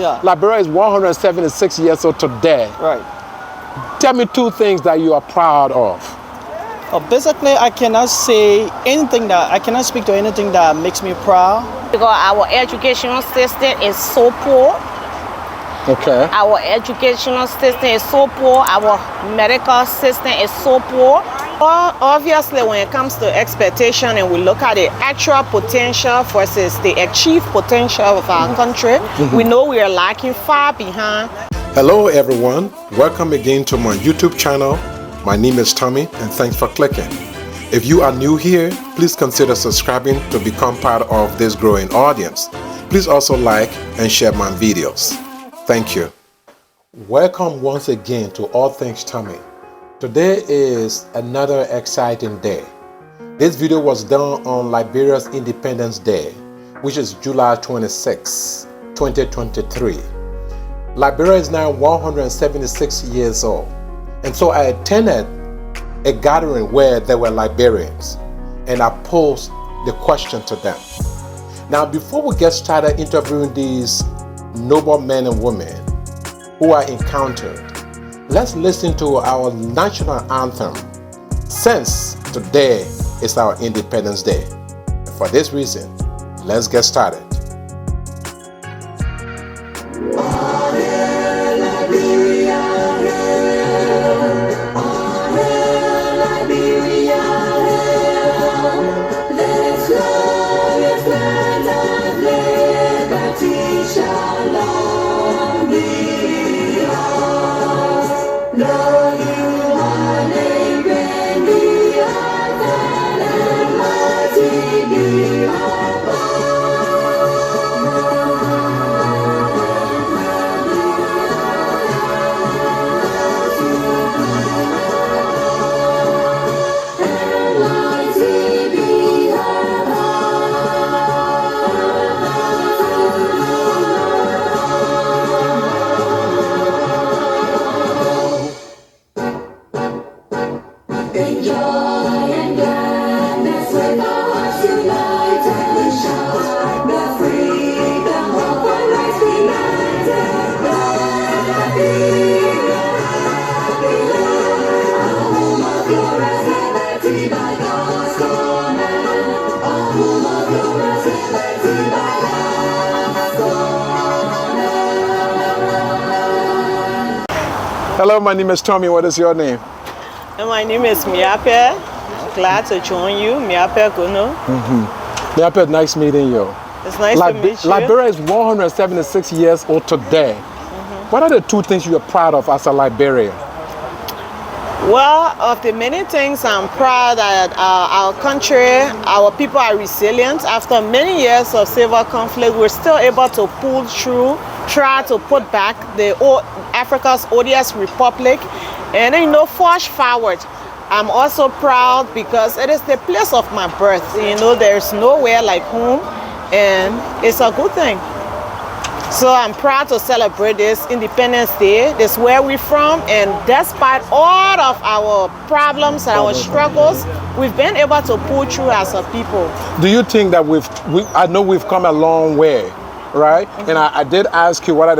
Yeah. Liberia is 176 years old today. Right. Tell me two things that you are proud of. Basically, I cannot speak to anything that makes me proud. Because our educational system is so poor. Okay. Our educational system is so poor. Our medical system is so poor. Well, obviously, when it comes to expectation and we look at the actual potential versus the achieved potential of our country, we know we are lacking far behind. Hello everyone, welcome again to my YouTube channel. My name is Tommy and thanks for clicking. If you are new here, please consider subscribing to become part of this growing audience. Please also like and share my videos. Thank you. Welcome once again to All Things Tommy. Today is another exciting day. This video was done on Liberia's Independence Day, which is July 26, 2023. Liberia is now 176 years old, and so I attended a gathering where there were Liberians, and I posed the question to them. Now, before we get started interviewing these noble men and women who I encountered, let's listen to our national anthem, since today is our Independence Day. For this reason, let's get started. Hello, my name is Tommy. What is your name? And my name is Miape. Glad to join you, Miape Gono. Miape, nice meeting you. It's nice to meet you. Liberia is 176 years old today. What are the two things you are proud of as a Liberian? Well, of the many things I'm proud that our country, our people are resilient. After many years of civil conflict, we're still able to pull through, try to put back Africa's oldest republic, and forge forward. I'm also proud because it is the place of my birth. There's nowhere like home, and it's a good thing. So I'm proud to celebrate this Independence Day. This is where we're from, and despite all of our problems and our struggles, we've been able to pull through as a people. Do you think that I know we've come a long way, right? And I did ask you what are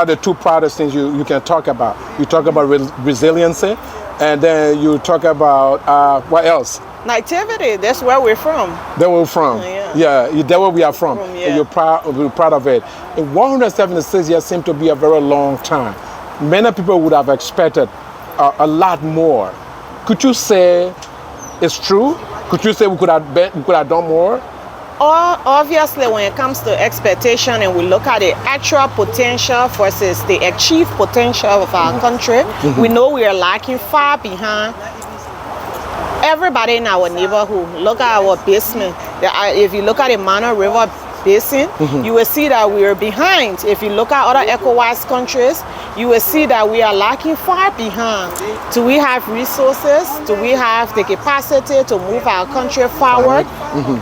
the two proudest things you can talk about? You talk about resiliency, and then you talk about what else? Nativity. That's where we're from. There we're from. Yeah, that's where we are from. Yeah. And you're proud of it. And 176 years seems to be a very long time. Many people would have expected a lot more. Could you say it's true? Could you say we could have done more? Obviously, when it comes to expectation and we look at the actual potential versus the achieved potential of our country, we know we are lacking far behind. Everybody in our neighborhood, look at our basement. If you look at the Mana River Basin, you will see that we are behind. If you look at other ECOWAS countries, you will see that we are lacking far behind. Do we have resources? Do we have the capacity to move our country forward?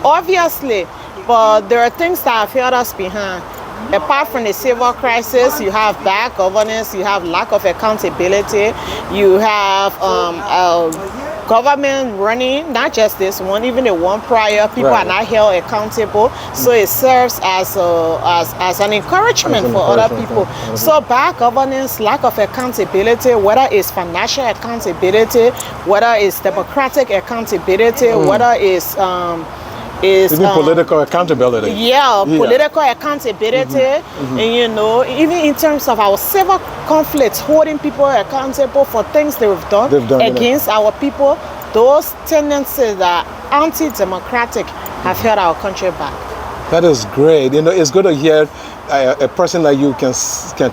Obviously, but there are things that have held us behind. Apart from the civil crisis, you have bad governance, you have lack of accountability, you have government running, not just this one, even the one prior, people Right. are not held accountable. So it serves as an encouragement for other people. So bad governance, lack of accountability, whether it's financial accountability, whether it's democratic accountability, whether it's Even political accountability. yeah, political accountability, and you know, even in terms of our civil conflicts, holding people accountable for things they've done against our people, those tendencies that are anti-democratic have held our country back. That is great. You know, it's good to hear a person like you can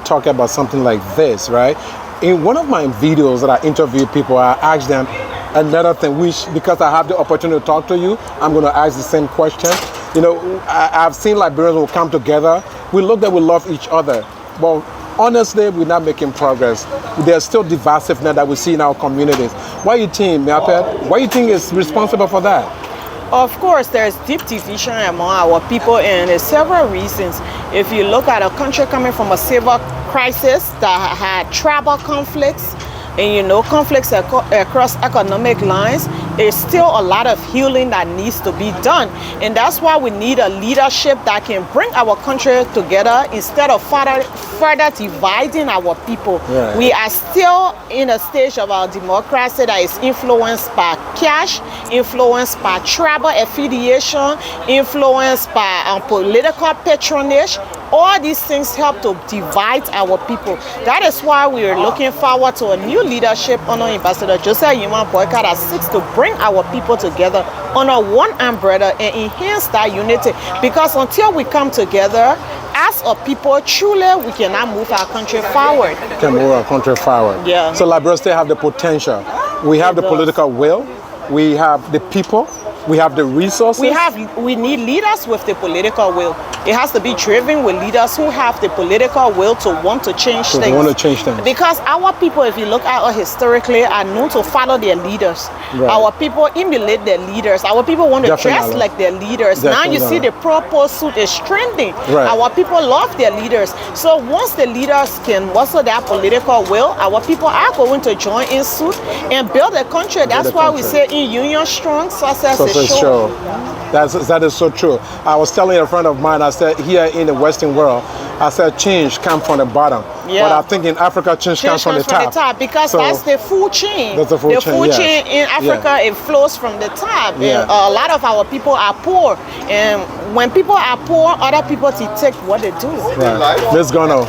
talk about something like this, right? In one of my videos that I interview people, I ask them another thing, which, because I have the opportunity to talk to you, I'm going to ask the same question. You know, I've seen Liberians will come together. We look that we love each other, but honestly, we're not making progress. There's still divisiveness that we see in our communities. Why you think, Miapet? Why you think is responsible for that? Of course, there's deep division among our people, and there's several reasons. If you look at a country coming from a civil crisis that had tribal conflicts, and you know, conflicts across economic lines, there's still a lot of healing that needs to be done. And that's why we need a leadership that can bring our country together instead of further dividing our people. Right. We are still in a stage of our democracy that is influenced by cash, influenced by tribal affiliation, influenced by political patronage. All these things help to divide our people. That is why we are looking forward to a new leadership under Ambassador Joseph Yuma Boyka that seeks to bring our people together under one umbrella and enhance that unity. Because until we come together as a people, truly we cannot move our country forward. Can move our country forward. Yeah. So Liberia still have the potential. We have the political will. We have the people. We have the resources. We need leaders with the political will. It has to be driven with leaders who have the political will to want to change things. They want to change things. Because our people, if you look at it historically, are known to follow their leaders. Right. Our people emulate their leaders. Our people want to dress like their leaders. Now you see the purple suit is trending. Right. Our people love their leaders. So once the leaders can muster their political will, our people are going to join in suit and build a country. That's why we say in union strong, success is sure. That is so true. I was telling a friend of mine, I said, here in the Western world, I said change comes from the bottom. Yeah. But I think in Africa, change comes from the top. Because that's the food chain. That's the food chain, chain in Africa, it flows from the top. Yeah. And a lot of our people are poor. And when people are poor, other people take what they do. Right. Ms. Gono,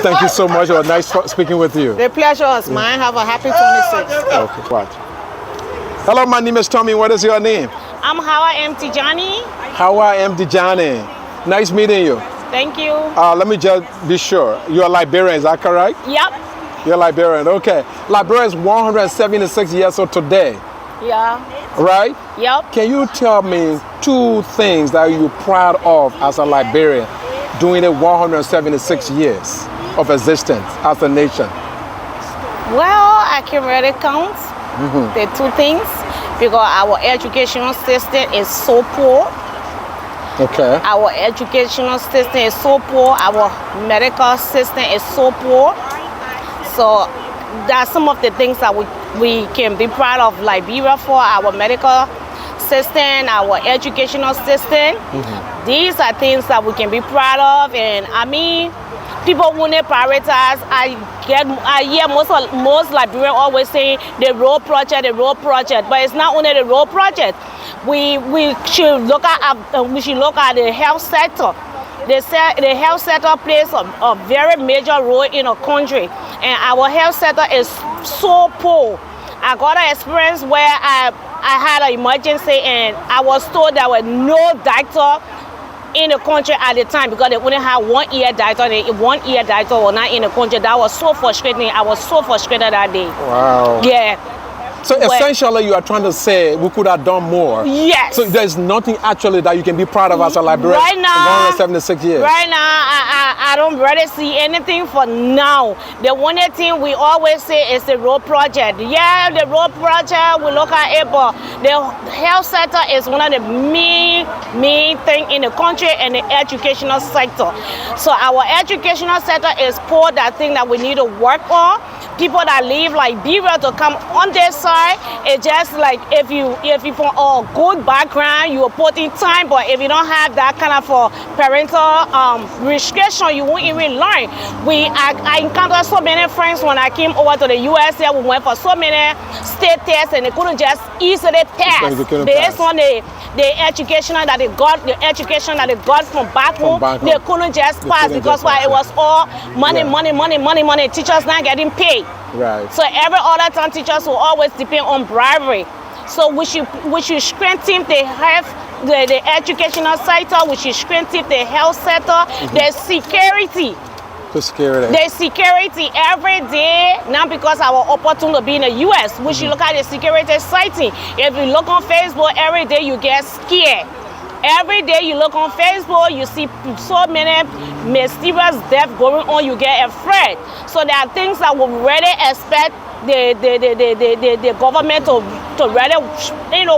thank you so much. It was nice speaking with you. The pleasure is mine. Have a happy 26th. Okay, what? Hello, my name is Tommy. What is your name? I'm Hawa M. Tijani. Hawa M. Tijani. Nice meeting you. Thank you. Let me just be sure. You're Liberian, is that correct? Yep. You're Liberian, okay. Liberia is 176 years old today, Yeah. right? Yep. Can you tell me 2 things that you're proud of as a Liberian during the 176 years of existence as a nation? Well, I can really count the 2 things because our educational system is so poor. Okay. Our educational system is so poor. Our medical system is so poor. So that's some of the things that we can be proud of Liberia for, our medical system, our educational system. These are things that we can be proud of. And I mean, people want to prioritize. I hear most Liberians always saying the road project, but it's not only the road project. We should look at the health sector. The health sector plays a very major role in a country, and our health sector is so poor. I got an experience where I had an emergency and I was told there was no doctor in the country at the time because they only had one ear doctor, and one ear doctor was not in the country. That was so frustrating. I was so frustrated that day. Wow. Yeah. So essentially you are trying to say we could have done more. Yes. So there's nothing actually that you can be proud of as a Liberian right now, in 176 years. Right now, I don't really see anything for now. The one thing we always say is the road project. Yeah, the road project, we look at it, but the health sector is one of the main thing in the country, and the educational sector. So our educational sector is poor, that thing that we need to work on. people that leave Liberia to come on this side. It's just like if you from a good background, you will put in time, but if you don't have that kind of parental restriction, you won't even learn. I encountered so many friends when I came over to the US. We went for so many state tests and they couldn't just easily pass based on the education that they got, from back home. They couldn't just pass because why? It was all money, money. Teachers not getting paid. Right. So every other time teachers will always depend on bribery. So we should strengthen the health, the educational sector. We should strengthen the health sector, the security. The security every day, not because our opportunity to be in the US. We should look at the security sighting. If you look on Facebook every day, you get scared. Every day you look on Facebook, you see so many mysterious deaths going on, you get afraid. So there are things that we really expect the government to really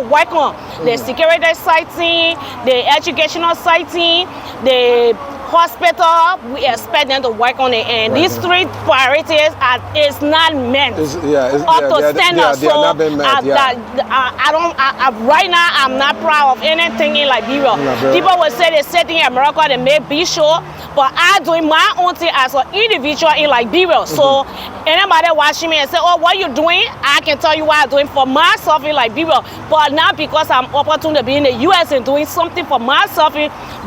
work on. The security sighting, the educational sighting, the hospital, we expect them to work on it, and these three priorities is not meant to stand up. So right now I'm not proud of anything in Liberia. People will say they sit in America, they may be sure, but I'm doing my own thing as an individual in Liberia. So anybody watching me and say, oh, what you doing? I can tell you what I'm doing for myself in Liberia, but not because I'm opportune to be in the US and doing something for myself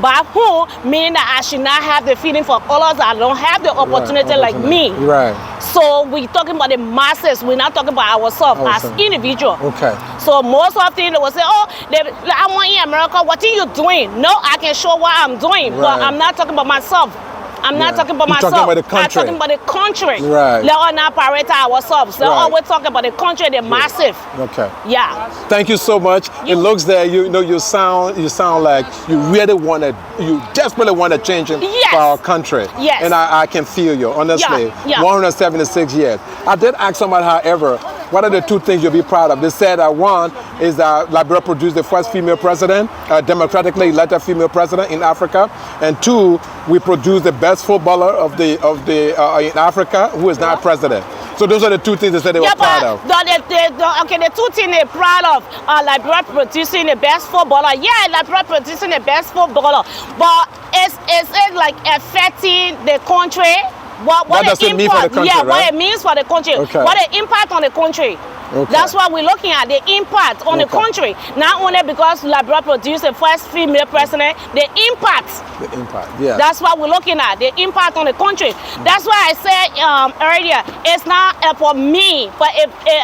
back home, meaning that I should not have the feeling for others that don't have the opportunity like me. Right. So we're talking about the masses. We're not talking about ourselves as individuals. Okay. So most of the things they will say, oh, I'm in America. What are you doing? No, I can show what I'm doing, but I'm not talking about myself. I'm not talking about myself. Talking about the country. I'm talking about the country. Right. Let us not prioritize ourselves. Let us always talk about the country, the massive. Okay. Yeah. Thank you so much. It looks that you sound like you really want to, you desperately want to change it for our country. Yes. And I can feel you, honestly. 176 years. I did ask somebody, however, what are the two things you'll be proud of? They said one is that Liberia produced the first female president, democratically elected female president in Africa, and two, we produced the best footballer in Africa who is not president. So those are the two things they said they were proud of. The two things they're proud of are Liberia producing the best footballer. Yeah, Liberia producing the best footballer, but it's like affecting the country. What does it mean for the country? Yeah, what it means for the country. Okay. What the impact on the country. Okay. That's what we're looking at, the impact on the country. Not only because Liberia produced the first female president, the impact. The impact, yeah. That's what we're looking at, the impact on the country. That's why I said earlier, it's not about me, but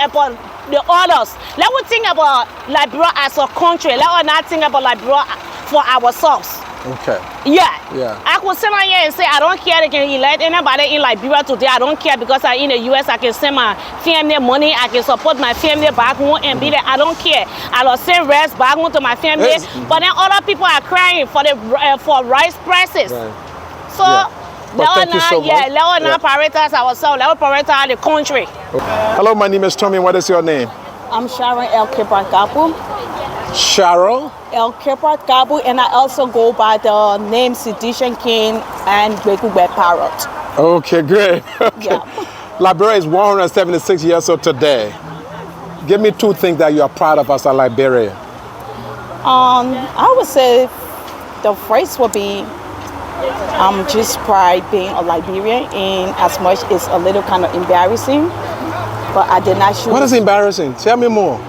about the others. Let us think about Liberia as a country. Let us not think about Liberia for ourselves. Okay. Yeah. I could sit on here and say, I don't care, they can elect anybody in Liberia today. I don't care because I'm in the US, I can send my family money, I can support my family back home and be there. I don't care. I'll send rest back home to my family. But then other people are crying for rice prices. Right. So, let us not prioritize ourselves, let us prioritize the country. Okay. Hello, my name is Tommy. What is your name? I'm Sharon El Kipart-Kapu. Cheryl? El Kipart-Kapu, and I also go by the name Sedition King and Gwekugbe Parrot. Okay, great. Okay. Yeah. Liberia is 176 years old today. Give me two things that you are proud of as a Liberian. I would say the first would be just pride being a Liberian, in as much as a little kind of embarrassing, but I did not choose. What is embarrassing? Tell me more.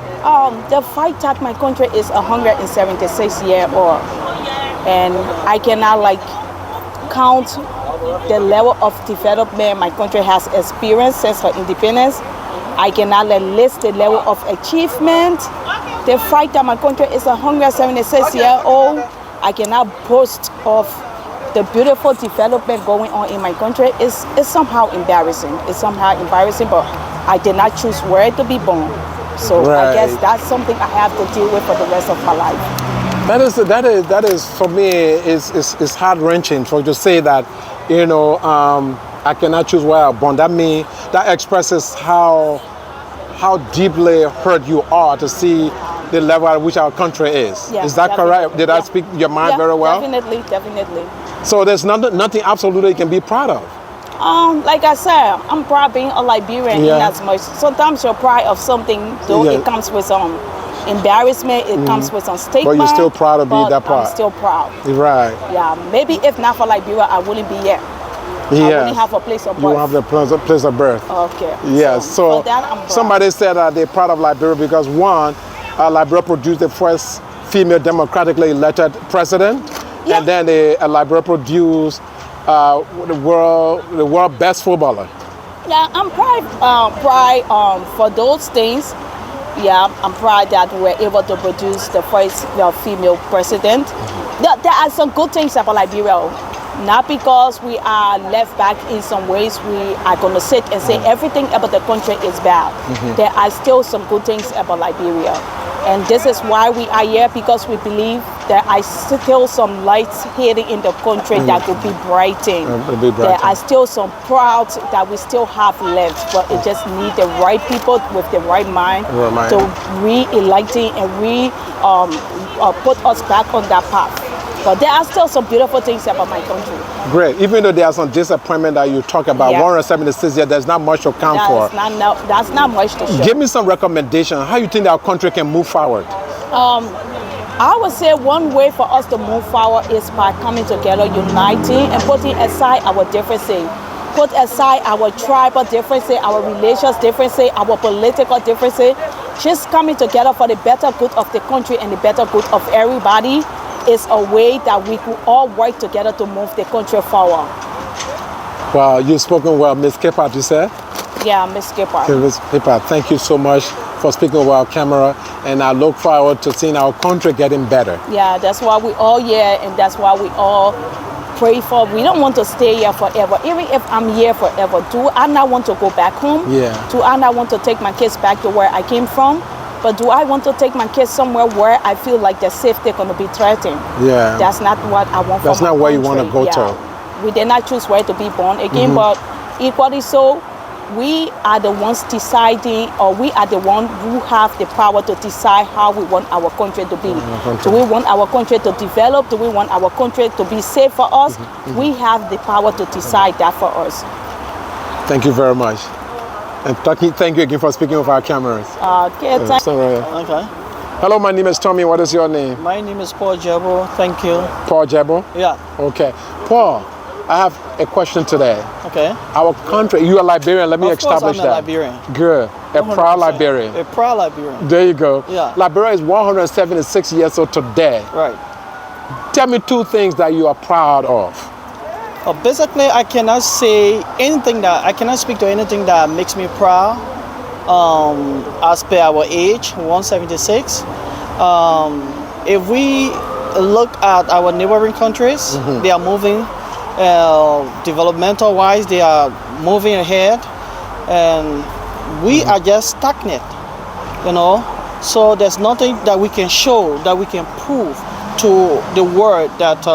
The fact that my country is 176 years old, and I cannot count the level of development my country has experienced since her independence. I cannot list the level of achievement. The fact that my country is 176 years old, I cannot boast of the beautiful development going on in my country. Is somehow embarrassing. It's somehow embarrassing, but I did not choose where to be born. So I guess that's something I have to deal with for the rest of my life. That is for me is heart wrenching for you to say that, I cannot choose where I was born. That expresses how deeply hurt you are to see the level at which our country is. Yeah, is that correct? Did I speak your mind very well? Definitely. So there's nothing absolutely you can be proud of. Like I said, I'm proud being a Liberian in as much. Sometimes you're proud of something, though it comes with some embarrassment, it comes with some stigma. But you're still proud to be that proud. I'm still proud. Right. Yeah, maybe if not for Liberia, I wouldn't be here. I wouldn't have a place of birth. You won't have the place of birth. Okay. Yes. So for that, I'm proud. somebody said they're proud of Liberia because one, Liberia produced the first female democratically elected president, and then Liberia produced the world best footballer. Yeah, I'm proud for those things. Yeah, I'm proud that we were able to produce the first female president. There are some good things about Liberia. Not because we are left back in some ways, we are going to sit and say everything about the country is bad. There are still some good things about Liberia. And this is why we are here, because we believe there are still some lights hidden in the country that will be brightened. There are still some proud that we still have left, but it just needs the right people with the right mind to re-electing and put us back on that path. But there are still some beautiful things about my country. Great. Even though there are some disappointment that you talk about, 176 years, there's not much to count for. That's not much to show. Give me some recommendation. How you think our country can move forward? I would say one way for us to move forward is by coming together, uniting, and putting aside our differences. Put aside our tribal differences, our religious differences, our political differences. Just coming together for the better good of the country and the better good of everybody is a way that we could all work together to move the country forward. Well, you've spoken well, Ms. Kippard, you said? Yeah, Ms. Kippard. Okay, Ms. Kippard, thank you so much for speaking with our camera, and I look forward to seeing our country getting better. Yeah, that's why we all here, and that's why we all pray for. We don't want to stay here forever. Even if I'm here forever, do I not want to go back home? Yeah. Do I not want to take my kids back to where I came from? But do I want to take my kids somewhere where I feel like their safety going to be threatened? Yeah. That's not what I want for my country. That's not where you want to go to. We did not choose where to be born again, but equally so, we are the ones deciding, or we are the ones who have the power to decide how we want our country to be. Do we want our country to develop? Do we want our country to be safe for us? We have the power to decide that for us. Thank you very much. And thank you again for speaking with our cameras. Okay, thank you. Okay. Hello, my name is Tommy. What is your name? My name is Paul Jebo. Thank you. Paul Jebo? Yeah. Okay. Paul, I have a question today. Okay. Our country, you are Liberian. Let me establish that. I'm a Liberian. Good. A proud Liberian. A proud Liberian. There you go. Yeah. Liberia is 176 years old today. Right. Tell me two things that you are proud of. Basically, I cannot speak to anything that makes me proud. As per our age, 176. If we look at our neighboring countries, they are moving developmental wise, they are moving ahead, and we are just stagnant, you know. So there's nothing that we can show, that we can prove to the world that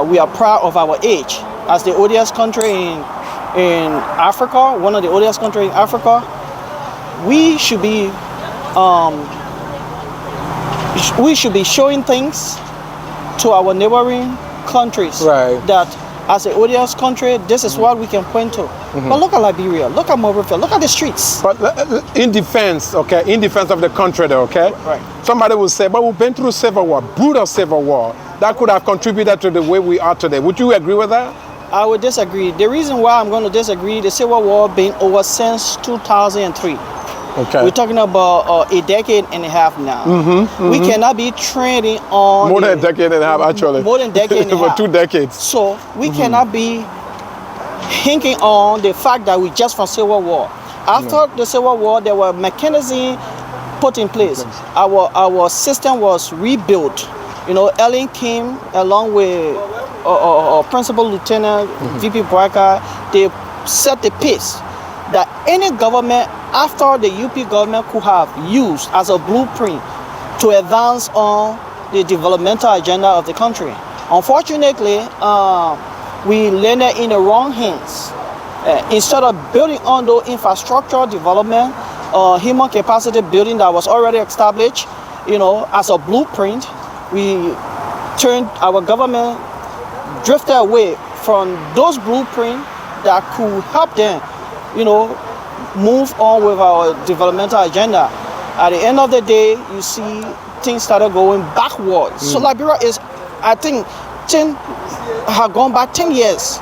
we are proud of our age. As the oldest country in Africa, one of the oldest countries in Africa, we should be showing things to our neighboring countries, right, that as the oldest country, this is what we can point to. But look at Liberia, look at Mauritania, look at the streets. But in defense of the country though, okay? Right. Somebody will say, but we've been through civil war, brutal civil war, that could have contributed to the way we are today. Would you agree with that? I would disagree. The reason why I'm going to disagree, the civil war been over since 2003. Okay. We're talking about a decade and a half now. We cannot be trending on... More than a decade and a half, actually. More than a decade and a half. For 2 decades. So we cannot be hinking on the fact that we just from Civil War. After the Civil War, there were mechanisms put in place. Our system was rebuilt. You know, Ellen came along with Principal Lieutenant VP Barker. They set the pace that any government after the UP government could have used as a blueprint to advance on the developmental agenda of the country. Unfortunately, we landed in the wrong hands. Instead of building on the infrastructure development, human capacity building that was already established, you know, as a blueprint, we turned our government drifted away from those blueprints that could help them, you know, move on with our developmental agenda. At the end of the day, you see things started going backwards. So Liberia is, I think, have gone back 10 years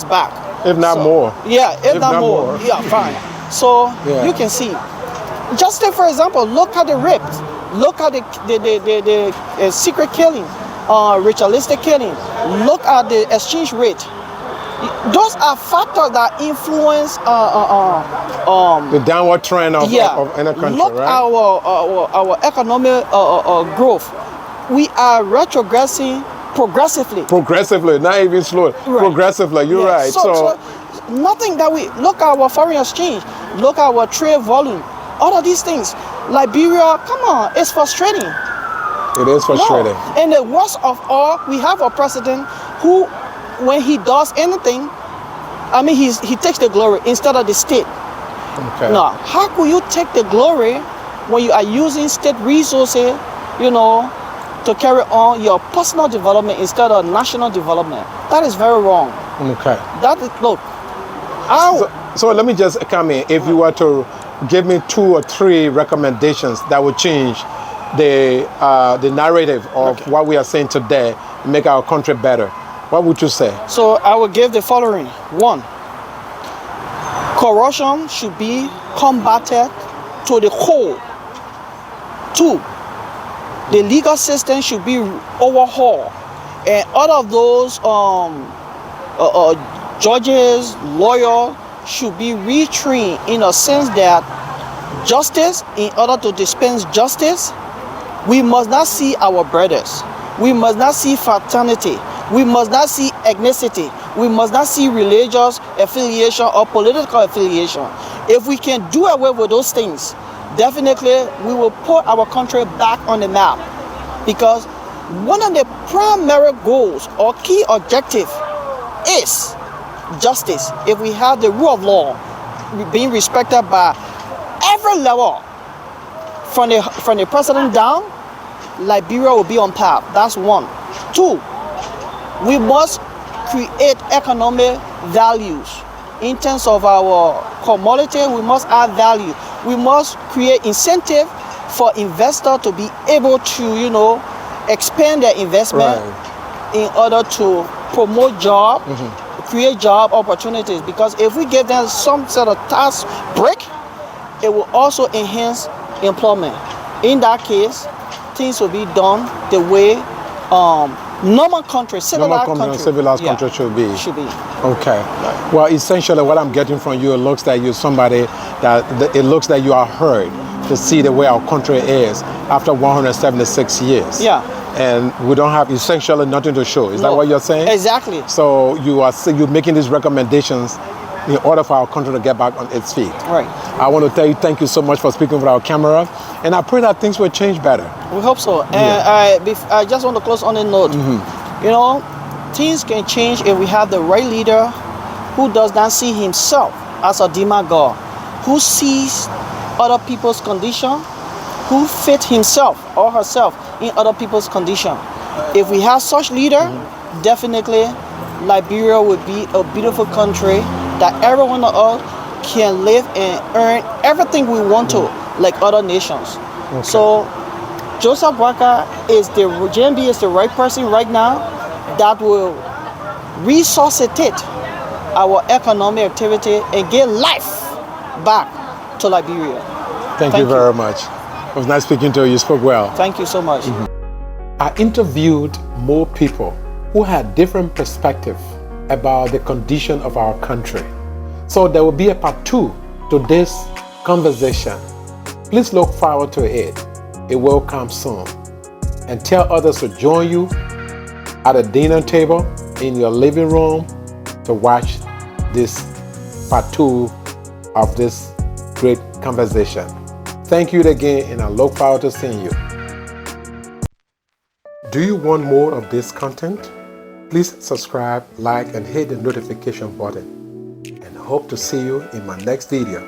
back. If not more. Yeah, if not more. Yeah, fine. So you can see. Just take, for example, look at the rape. Look at the secret killing, ritualistic killing. Look at the exchange rate. Those are factors that influence the downward trend of any country. Look right? our economic growth. We are retrogressing progressively, not even slowly. Right. Progressively, you're right. So nothing that we look at our foreign exchange, look at our trade volume, all of these things. Liberia, come on, it's frustrating. It is frustrating. No. And the worst of all, we have a president who, when he does anything, I mean, he takes the glory instead of the state. Okay. Now, how could you take the glory when you are using state resources, you know, to carry on your personal development instead of national development? That is very wrong. Okay. That is, look. So let me just come in. If you were to give me 2 or 3 recommendations that would change the narrative of what we are saying today, make our country better, what would you say? So I would give the following. 1, corruption should be combated to the core. 2, the legal system should be overhauled, and all of those judges, lawyers should be retrained in a sense that justice, in order to dispense justice, we must not see our brothers. We must not see fraternity. We must not see ethnicity. We must not see religious affiliation or political affiliation. If we can do away with those things, definitely we will put our country back on the map. Because one of the primary goals or key objective is justice. If we have the rule of law being respected by every level, from the president down, Liberia will be on path. That's 1. 2, we must create economic values. In terms of our commodity, we must add value. We must create incentive for investors to be able to, you know, expand their investment in order to promote job, create job opportunities. Because if we give them some sort of tax break, it will also enhance employment. In that case, things will be done the way normal countries, civilized countries should be. Okay. Right. Well, essentially, what I'm getting from you, it looks like you're somebody that it looks like you are heard to see the way our country is after 176 years. Yeah. And we don't have essentially nothing to show. Is that what you're saying? Exactly. So you're making these recommendations in order for our country to get back on its feet. Right. I want to tell you thank you so much for speaking with our camera, and I pray that things will change better. We hope so. And I just want to close on a note. You know, things can change if we have the right leader who does not see himself as a demagogue, who sees other people's condition, who fit himself or herself in other people's condition. If we have such leader, definitely Liberia would be a beautiful country that every one of us can live and earn everything we want to, like other nations. Okay. So Joseph Boakai JMB is the right person right now that will resuscitate our economic activity and get life back to Liberia. Thank you very much. It was nice speaking to you. You spoke well. Thank you so much. I interviewed more people who had different perspectives about the condition of our country. So there will be a part 2 to this conversation. Please look forward to it. It will come soon. And tell others to join you at a dinner table in your living room to watch this part 2 of this great conversation. Thank you again, and I look forward to seeing you. Do you want more of this content? Please subscribe, like, and hit the notification button. And I hope to see you in my next video.